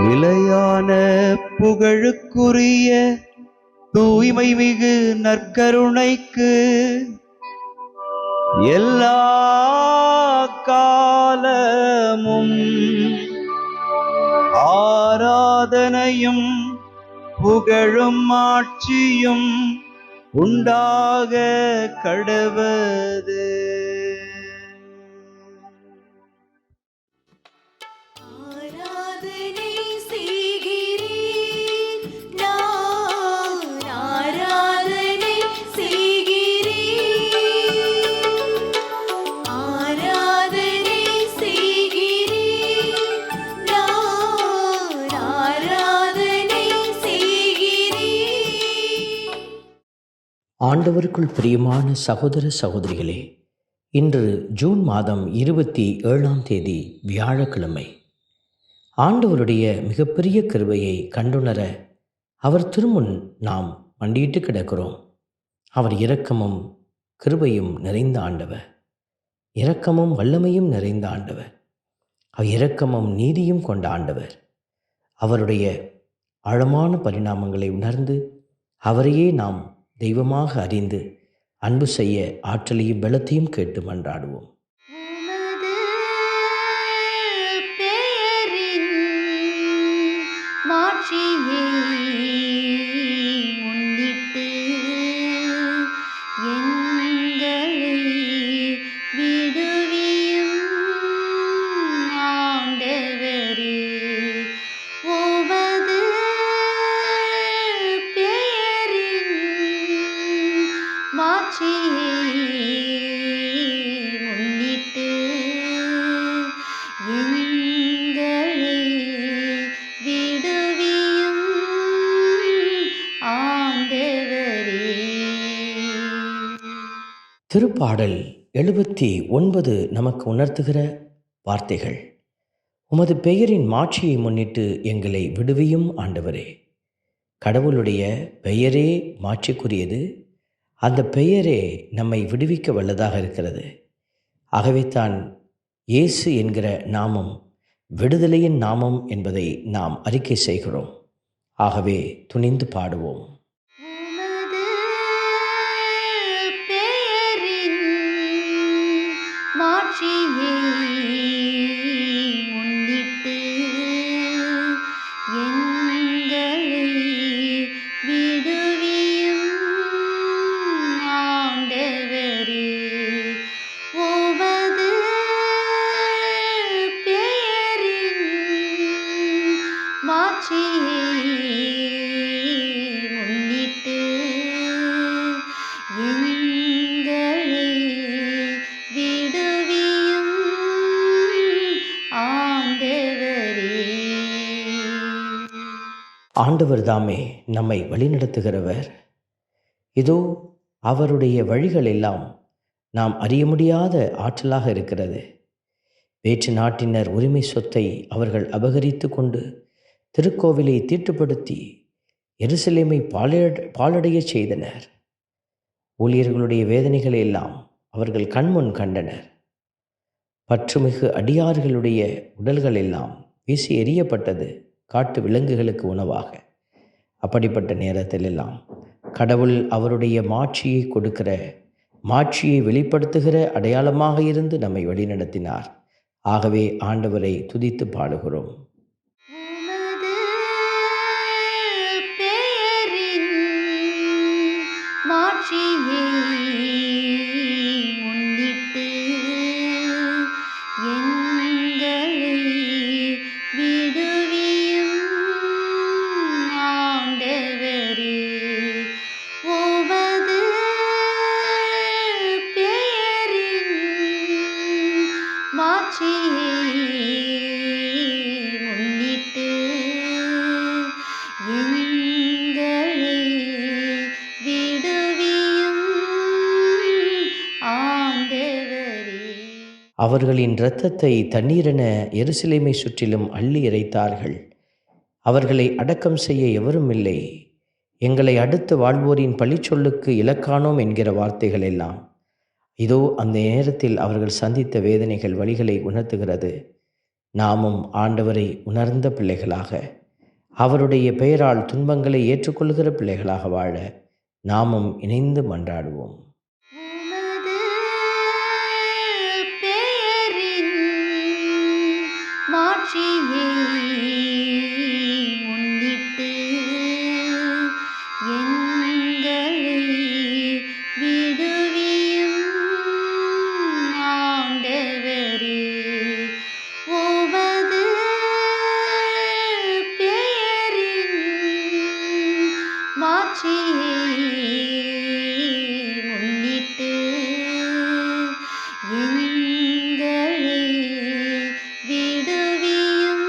நிலையான புகழுக்குரிய தூய்மை மிகு நற்கருணைக்கு எல்லா காலமும் ஆராதனையும் புகழும் ஆட்சியும் உண்டாக கடவது. ஆண்டவருக்குள் பிரியமான சகோதர சகோதரிகளே, இன்று ஜூன் மாதம் 27ஆம் தேதி வியாழக்கிழமை. ஆண்டவருடைய மிகப்பெரிய கிருபையை கண்டுணர அவர் திருமுன் நாம் மண்டியிட்டு கிடக்கிறோம். அவர் இரக்கமும் கிருபையும் நிறைந்த ஆண்டவர், இரக்கமும் வல்லமையும் நிறைந்த ஆண்டவர், அவர் இரக்கமும் நீதியும் கொண்ட ஆண்டவர். அவருடைய ஆழமான பரிணாமங்களை உணர்ந்து அவரையே நாம் தெய்வமாக அறிந்து அன்பு செய்ய ஆற்றலையும் பலத்தையும் கேட்டு மன்றாடுவோம். திருப்பாடல் 79 நமக்கு உணர்த்துகிற வார்த்தைகள்: உமது பெயரின் மாட்சியை முன்னிட்டு எங்களை விடுவியும் ஆண்டவரே. கடவுளுடைய பெயரே மாட்சிக்குரியது. அந்த பெயரே நம்மை விடுவிக்க வல்லதாக இருக்கிறது. ஆகவே தான் இயேசு என்கிற நாமம் விடுதலையின் நாமம் என்பதை நாம் அறிக்கை செய்கிறோம். ஆகவே துணிந்து பாடுவோம். ஆண்டவர் தாமே நம்மை வழிநடத்துகிறவர். இதோ அவருடைய வழிகள் எல்லாம் நாம் அறிய முடியாத ஆற்றலாக இருக்கிறது. வேற்று நாட்டினர் உரிமை சொத்தை அவர்கள் அபகரித்து கொண்டு திருக்கோவிலை தீட்டுப்படுத்தி எருசலேமை பாழடைய செய்தனர். ஊழியர்களுடைய வேதனைகளை எல்லாம் அவர்கள் கண்முன் கண்டனர். பற்றுமிகு அடியார்களுடைய உடல்கள் எல்லாம் வீசி எறியப்பட்டது காட்டு விலங்குகளுக்கு உணவாக. அப்படிப்பட்ட நேரத்தில் எல்லாம் கடவுள் அவருடைய மாட்சியை கொடுக்கிற, மாட்சியை வெளிப்படுத்துகிற அடையாளமாக இருந்து நம்மை வழிநடத்தினார். ஆகவே ஆண்டவரை துதித்து பாடுகிறோம். அவர்களின் இரத்தத்தை தண்ணீரென எருசலேமை சுற்றிலும் அள்ளி இறைத்தார்கள். அவர்களை அடக்கம் செய்ய எவரும் இல்லை. எங்களை அடுத்து வாழ்வோரின் பழிச்சொல்லுக்கு இலக்கானோம் என்கிற வார்த்தைகள் எல்லாம் இதோ அந்த நேரத்தில் அவர்கள் சந்தித்த வேதனைகள் வழிகளை உணர்த்துகிறது. நாமும் ஆண்டவரை உணர்ந்த பிள்ளைகளாக, அவருடைய பெயரால் துன்பங்களை ஏற்றுக்கொள்கிற பிள்ளைகளாக வாழ நாமும் இணைந்து மன்றாடுவோம். உமது பெயரின் மாட்சியை முன்னிட்டு எங்களை விடுவியும் ஆண்டவரே. உமது பெயரின் மாட்சியை முன்னிட்டு எங்களை விடுவியும்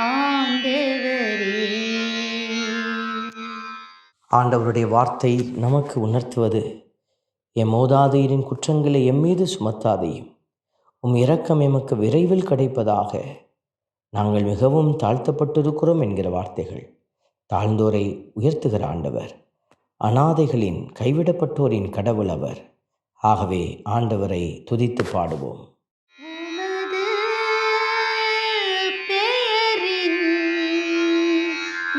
ஆண்டவரே. ஆண்டவருடைய வார்த்தை நமக்கு உணர்த்துவது, எம் மூதாதையரின் குற்றங்களை எம்மீது சுமத்தாதையும், உம் இரக்கம் எமக்கு விரைவில் கிடைப்பதாக. நாங்கள் மிகவும் தாழ்த்தப்பட்டிருக்கிறோம் என்கிற வார்த்தைகள். தாழ்ந்தோரை உயர்த்துகிற ஆண்டவர், அனாதைகளின் கைவிடப்பட்டோரின் கடவுள் அவர். ஆகவே ஆண்டவரை துதித்து பாடுவோம். உமது பெயரின்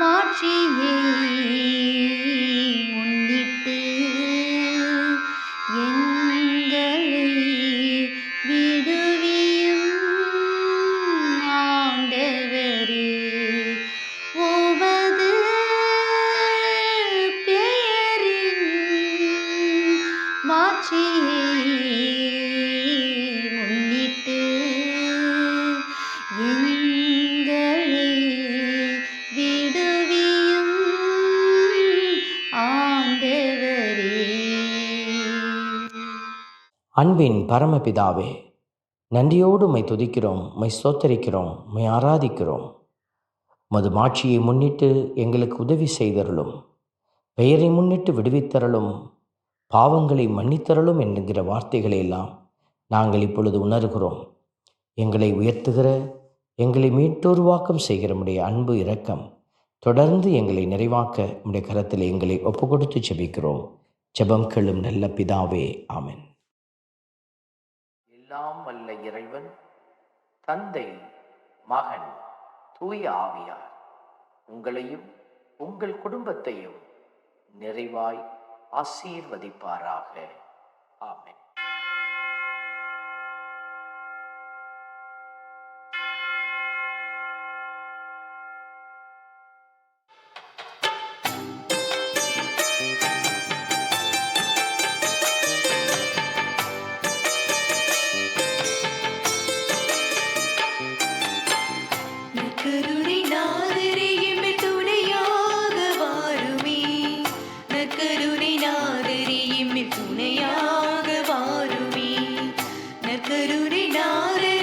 மாட்சியை முன்னிட்டு எங்களை விடுவியும் ஆண்டவரே. உமது பெயரின் மாட்சியை முன்னிட்டு எங்களை விடுவியும் ஆண்டவரே. அன்பின் பரமபிதாவே, நன்றியோடு உம்மை துதிக்கிறோம், உம்மை ஸ்தோத்தரிக்கிறோம், உம்மை ஆராதிக்கிறோம். உமது மாட்சியை முன்னிட்டு எங்களுக்கு உதவி செய்தருளும், பெயரை முன்னிட்டு விடுவித்தருளும், பாவங்களை மன்னித்தருளும் என்கிற வார்த்தைகளை எல்லாம் நாங்கள் இப்பொழுது உணர்கிறோம். எங்களை உயர்த்துகிற, எங்களை மீட்டுருவாக்கம் செய்கிற உம்முடைய அன்பு இரக்கம் தொடர்ந்து எங்களை நிறைவாக்க உம்முடைய கரத்தில் எங்களை ஒப்புக்கொடுத்து ஜெபிக்கிறோம். ஜெபம் கேளும் நல்ல பிதாவே, ஆமென். எல்லாம் வல்ல இறைவன், தந்தை, மகன், தூய ஆவியார் உங்களையும் உங்கள் குடும்பத்தையும் நிறைவாய் ஆசீர்வதிப்பாராக. ஆமென். நற்கருணை நாதரே எம்மில் துணையாக வாருமே. நற்கருணை நாதரே எம்மில் துணையாக வாருமே. நற்கருணை நாதரே